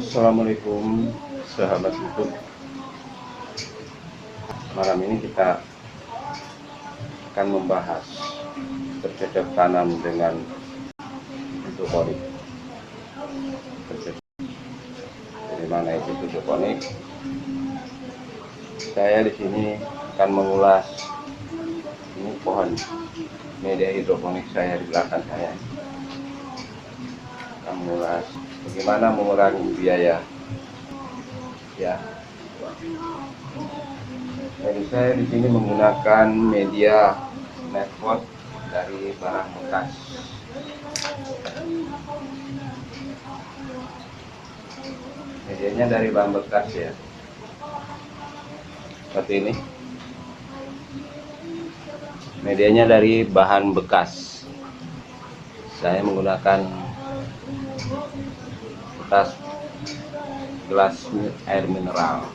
Assalamualaikum sahabat YouTube. Malam ini kita akan membahas bercocok tanam dengan hidroponik. Dari mana itu hidroponik? Saya di sini akan mengulas ini pohon media hidroponik saya di belakang saya. Akan mengulas bagaimana mengurangi biaya ya. Jadi saya di sini menggunakan media netpot dari barang bekas. Medianya dari bahan bekas ya. Seperti ini. Medianya dari bahan bekas. Saya menggunakan bekas gelas air mineral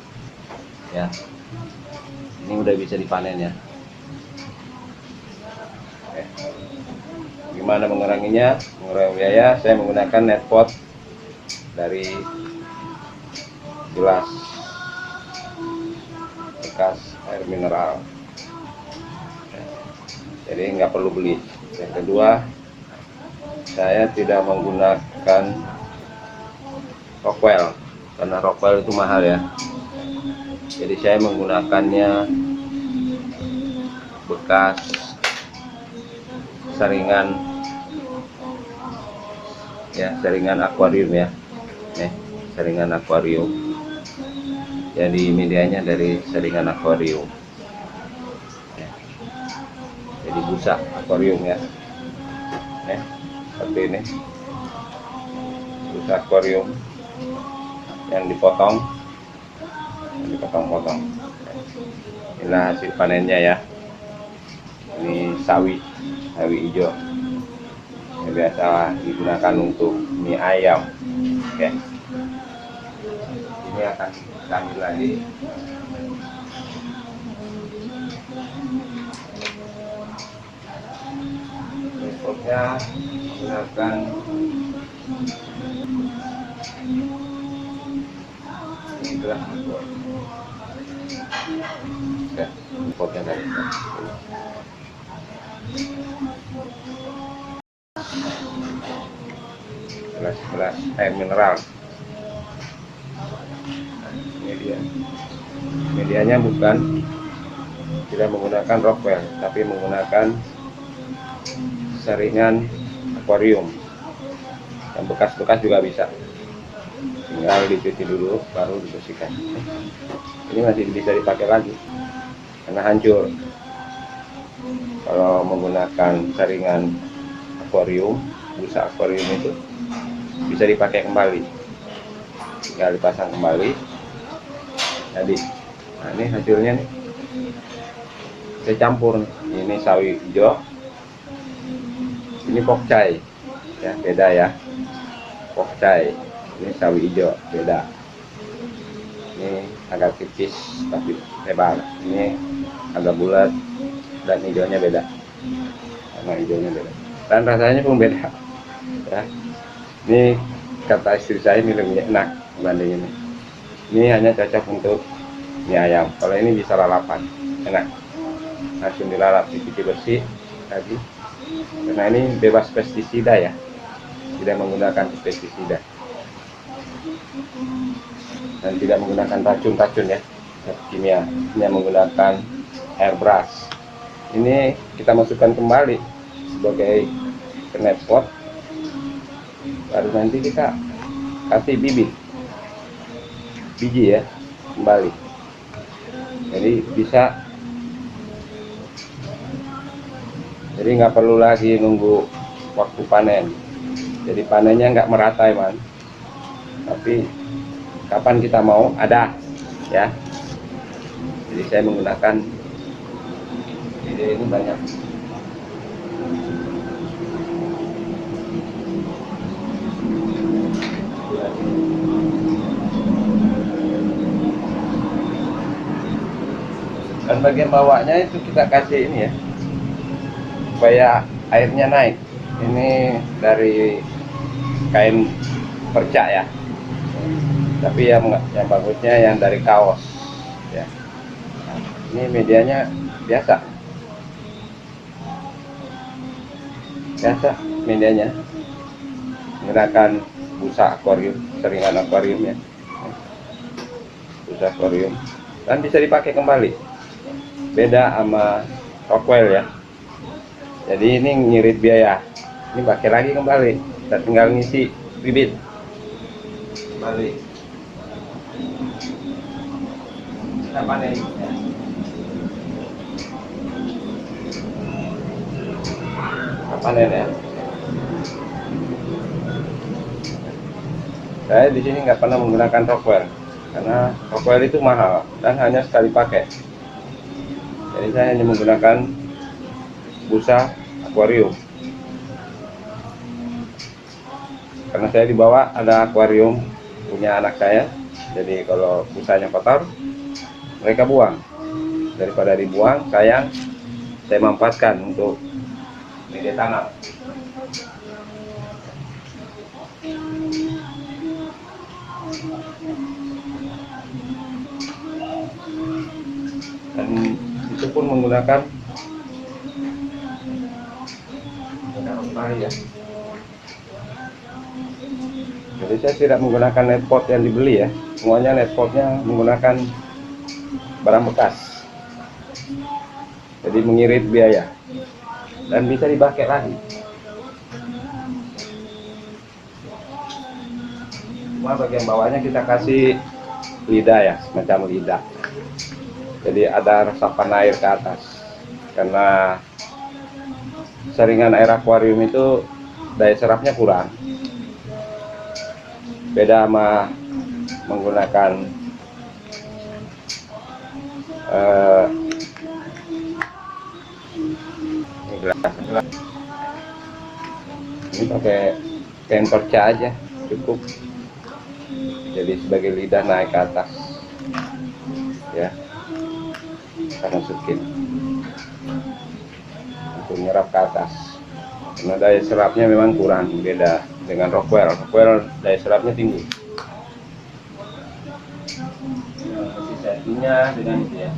ya. Ini udah bisa dipanen ya. Oke. Gimana menguranginya? Mengurangi biaya, saya menggunakan netpot dari gelas bekas air mineral. Jadi nggak perlu beli. Yang kedua, saya tidak menggunakan Rockwell karena Rockwell itu mahal ya. Jadi saya menggunakannya bekas saringan ya, saringan akuarium ya. Nih, saringan akuarium. Jadi medianya dari saringan akuarium. Ya. Jadi busa akuarium ya. Seperti ini. Busa akuarium yang dipotong-potong. Inilah hasil panennya ya. Ini sawi hijau yang biasa digunakan untuk mie ayam. Oke. Ini akan kita ambil lagi. Berikutnya menggunakan ini gelas impor. Oke, impornya dari gelas air mineral. Ini dia. Medianya bukan tidak menggunakan Rockwell, tapi menggunakan saringan akuarium. Yang bekas-bekas juga bisa. Tinggal dicuci dulu, baru dibersihkan. Ini masih bisa dipakai lagi karena hancur. Kalau menggunakan saringan akuarium, busa akuarium itu bisa dipakai kembali. Tinggal dipasang kembali. Jadi, nah ini hasilnya nih. Saya campur. Ini sawi hijau. Ini pokcai. Ya, beda ya. Pokcai. Ini sawi hijau, beda. Ini agak tipis tapi lebar. Ini agak bulat dan hijaunya beda. Karena hijaunya beda. Dan rasanya pun beda. Ya. Ini kata istri saya minumnya enak dibanding ini. Ini hanya cocok untuk mie ayam. Kalau ini bisa lalapan, enak. Langsung dilalap, dicuci bersih lagi. Karena ini bebas pestisida ya. Tidak menggunakan pestisida. Dan tidak menggunakan racun-racun ya, kimia. Hanya menggunakan airbrush. Ini kita masukkan kembali sebagai netpot. Baru nanti kita kasih biji ya, kembali. Jadi bisa. Jadi nggak perlu lagi nunggu waktu panen. Jadi panennya nggak merata ya, tapi kapan kita mau ada ya. Jadi saya menggunakan ini banyak. Dan bagian bawahnya itu kita kasih ini ya, supaya airnya naik. Ini dari kain perca ya. Tapi yang bagusnya yang dari kaos ya. Ini medianya biasa medianya, menggunakan busa akuarium, seringan akuariumnya, busa akuarium, dan bisa dipakai kembali. Beda sama Rockwell ya. Jadi ini ngirit biaya, ini pakai lagi kembali, kita tinggal ngisi bibit kembali, kita panen ya. Kita panen ya. Saya di sini nggak pernah menggunakan Rockwell karena Rockwell itu mahal dan hanya sekali pakai. Jadi saya hanya menggunakan busa akuarium. Karena saya di bawah ada akuarium punya anak saya, jadi kalau busanya kotor mereka buang. Daripada dibuang, saya manfaatkan untuk media tanam. Dan itu pun menggunakan ya. Jadi saya tidak menggunakan netpot yang dibeli ya, semuanya netpotnya menggunakan barang bekas. Jadi mengirit biaya dan bisa dipakai lagi. Cuma bagian bawahnya kita kasih lidah ya, semacam lidah. Jadi ada resapan air ke atas karena saringan air akuarium itu daya serapnya kurang. Beda sama menggunakan ini pakai kain perca aja cukup, jadi sebagai lidah naik ke atas ya, kita masukin untuk nyerap ke atas karena daya serapnya memang kurang. Beda dengan Rockwell daya serapnya tinggi. Masih settingnya dengan itu ya.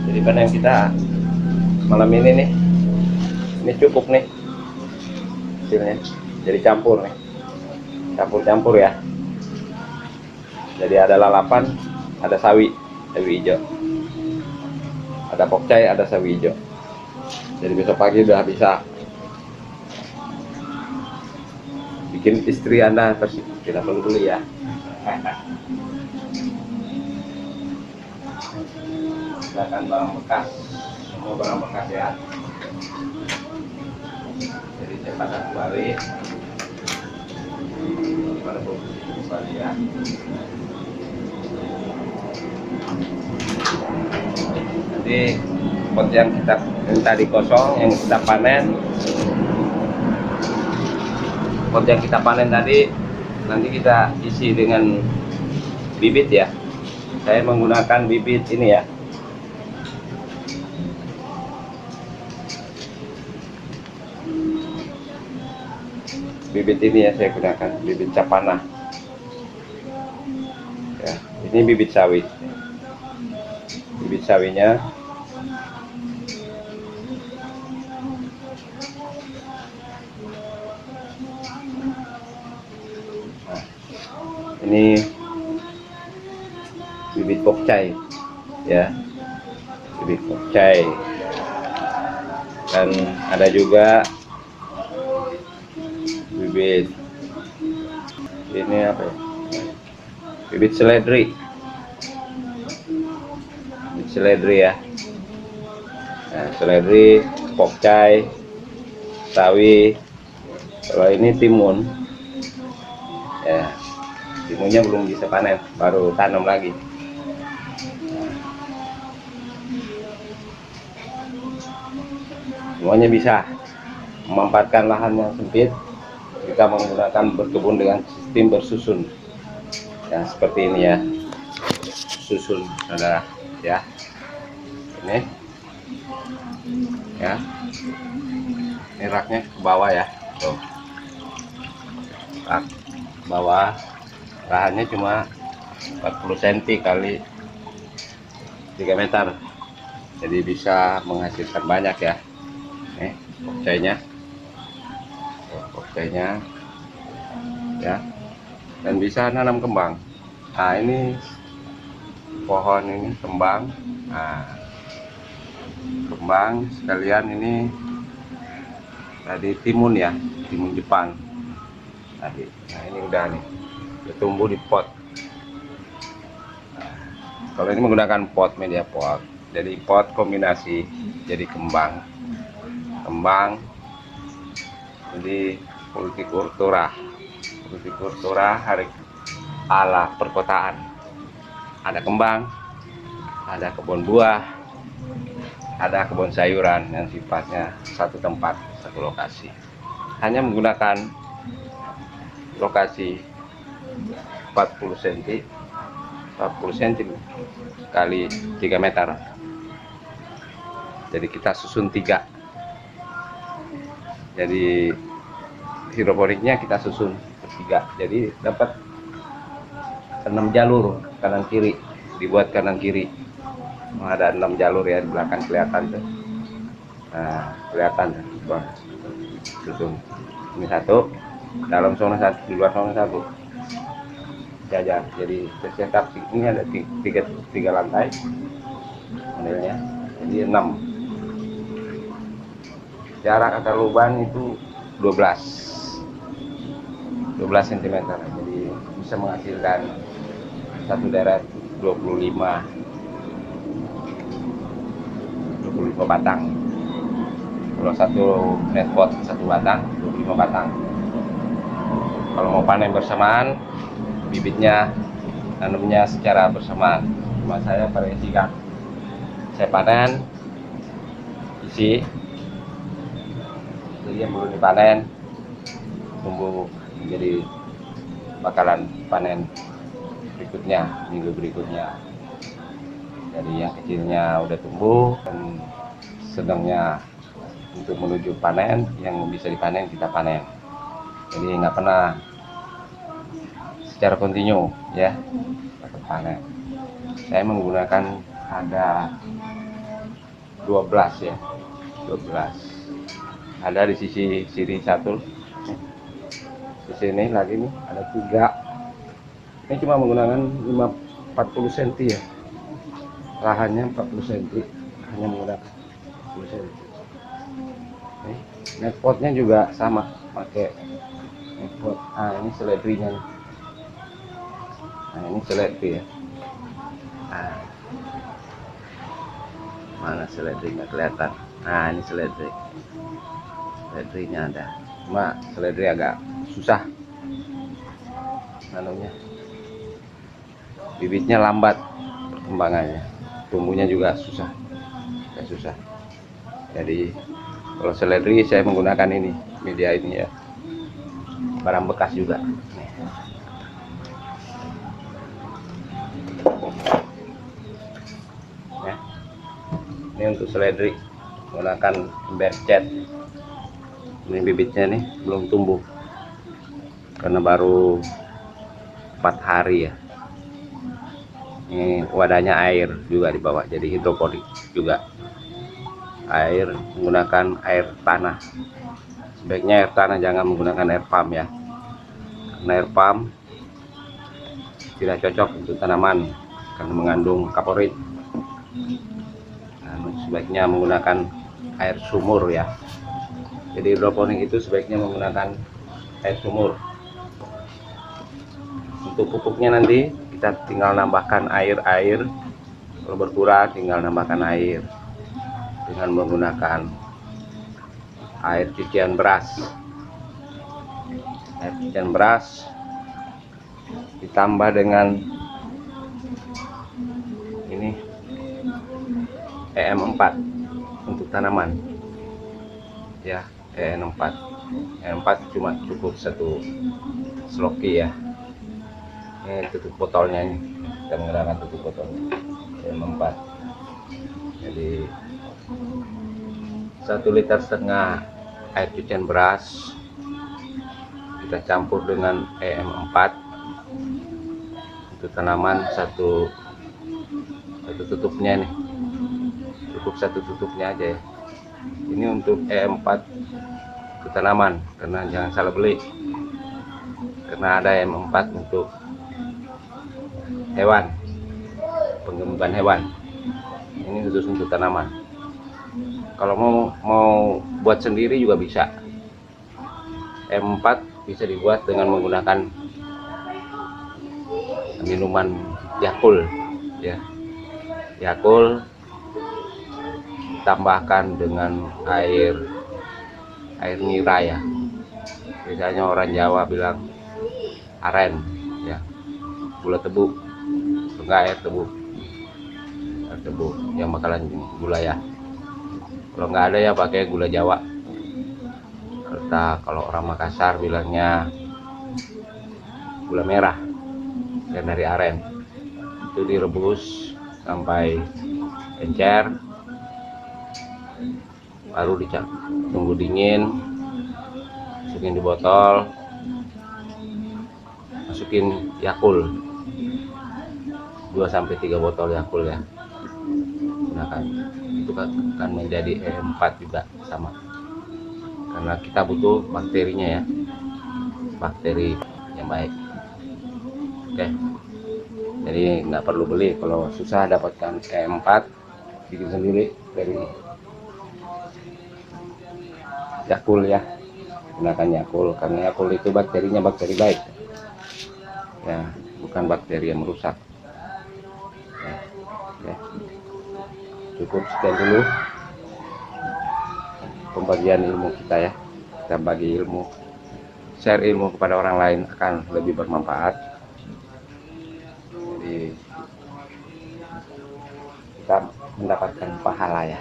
Jadi panen kita malam ini nih, ini cukup nih hasilnya. Jadi campur nih, campur ya. Jadi ada lalapan, ada sawi hijau, ada pokcai, ada sawi hijau. Jadi besok pagi udah bisa bikin istri Anda tersipu. Kita perlu dulu ya. Silakan barang bekas, semua barang bekas ya. Jadi cepat kembali pada posisi kembali ya. Nanti pot yang tadi kosong yang kita panen, pot yang kita panen tadi nanti kita isi dengan bibit ya. Saya menggunakan bibit ini ya, bibit ini ya, saya gunakan bibit capana ya. Ini bibit sawi, bibit sawinya nah, ini bibit pokcai ya, bibit pokcai. Dan ada juga bibit ini apa ya, bibit seledri, ya. Nah, seledri, pokcai, sawi. Kalau ini timun ya, timunnya belum bisa panen, baru tanam lagi. Semuanya bisa memanfaatkan lahan yang sempit. Kita menggunakan berkebun dengan sistem bersusun ya, seperti ini ya. susun saudara ya. Ini ya, ini raknya ke bawah ya, tuh rak bawah, lahannya cuma 40 cm kali 3 meter, jadi bisa menghasilkan banyak ya. Nih pokcainya ya, dan bisa nanam kembang. Nah ini pohon ini kembang, nah kembang sekalian ini tadi timun ya, timun Jepang tadi. Nah ini udah nih, udah tumbuh di pot. Nah, kalau ini menggunakan pot media pot, jadi pot kombinasi jadi kembang jadi hortikultura hari ala perkotaan. Ada kembang, ada kebun buah, ada kebun sayuran yang sifatnya satu tempat, satu lokasi. Hanya menggunakan lokasi 40 cm kali 3 meter. Jadi kita susun 3. Jadi hidroponiknya kita susun bertiga, jadi dapat 6 jalur kanan kiri, dibuat kanan kiri. Ada 6 jalur ya, di belakang kelihatan tuh. Nah kelihatan tuh, susun ini satu, dalam zona satu, di luar zona satu, jajar. Jadi tercetak ini ada tiga lantai modelnya, jadi 6. Jarak akar lubang itu 12 cm, jadi bisa menghasilkan satu deret 25 batang. Kalau satu netpot satu batang, 25 batang. Kalau mau panen bersamaan, bibitnya tanamnya secara bersamaan. Cuma saya variasikan, saya panen isi, jadi yang belum dipanen tumbuh menjadi bakalan panen berikutnya, minggu berikutnya. Jadi yang kecilnya udah tumbuh dan sedangnya untuk menuju panen, yang bisa dipanen kita panen. Jadi nggak pernah secara kontinu ya dapat panen. Saya menggunakan ada 12 ya, 12. Ada di sisi sini satu, di sini lagi nih ada 3. Ini cuma menggunakan 40 cm ya, lahannya 40 cm, hanya menggunakan 40 cm. Netpotnya juga sama, pakai netpot. Nah ini seledrinya nih. Nah ini seledri ya. Nah, mana seledrinya kelihatan? Nah ini seledri. Seledrinya ada, cuma seledri agak susah nanunya, bibitnya lambat perkembangannya, tumbuhnya juga susah. Jadi kalau seledri saya menggunakan ini, media ini ya, barang bekas juga. Ya. Ini untuk seledri menggunakan ember cat. Ini bibitnya nih belum tumbuh karena baru 4 hari ya. Ini wadahnya air juga di bawah, jadi hidroponik juga. Air menggunakan air tanah. Sebaiknya air tanah, jangan menggunakan air pump ya. Karena air pump tidak cocok untuk tanaman karena mengandung kaporit. Nah, sebaiknya menggunakan air sumur ya. Jadi hidroponik itu sebaiknya menggunakan air sumur. Untuk pupuknya nanti kita tinggal nambahkan air. Kalau berkurang tinggal nambahkan air dengan menggunakan air cucian beras. Air cucian beras ditambah dengan ini EM4 untuk tanaman ya. EM4 cuma cukup 1 sloki ya. Ini tutup botolnya ini. kita menggunakan tutup botolnya EM4. Jadi 1,5 liter air cucian beras kita campur dengan EM4 untuk tanaman, satu tutupnya nih, cukup satu tutupnya aja ya. Ini untuk EM4 ke tanaman, karena jangan salah beli, karena ada EM4 untuk hewan, penggemban hewan. Ini khusus untuk tanaman. Kalau mau buat sendiri juga bisa. EM4 bisa dibuat dengan menggunakan minuman Yakult ya. Yakult tambahkan dengan air nira ya. Biasanya orang Jawa bilang aren ya, gula tebu, enggak air tebu yang bakalan gula ya. Kalau nggak ada ya pakai gula Jawa. Kalau orang Makassar bilangnya gula merah dan dari aren. Itu direbus sampai encer, baru tunggu dingin, masukin di botol, masukin Yakult 2-3 botol Yakult ya. Gunakan, itu akan menjadi EM4 juga sama, karena kita butuh bakterinya ya, bakteri yang baik. Oke, jadi nggak perlu beli. Kalau susah dapatkan EM4, bikin sendiri dari Yakult ya. Gunakan Yakult, karena Yakult itu bakterinya bakteri baik ya, bukan bakteri yang merusak ya. Cukup sekian dulu pembagian ilmu kita ya. Kita bagi ilmu, share ilmu kepada orang lain akan lebih bermanfaat. Jadi kita mendapatkan pahala ya.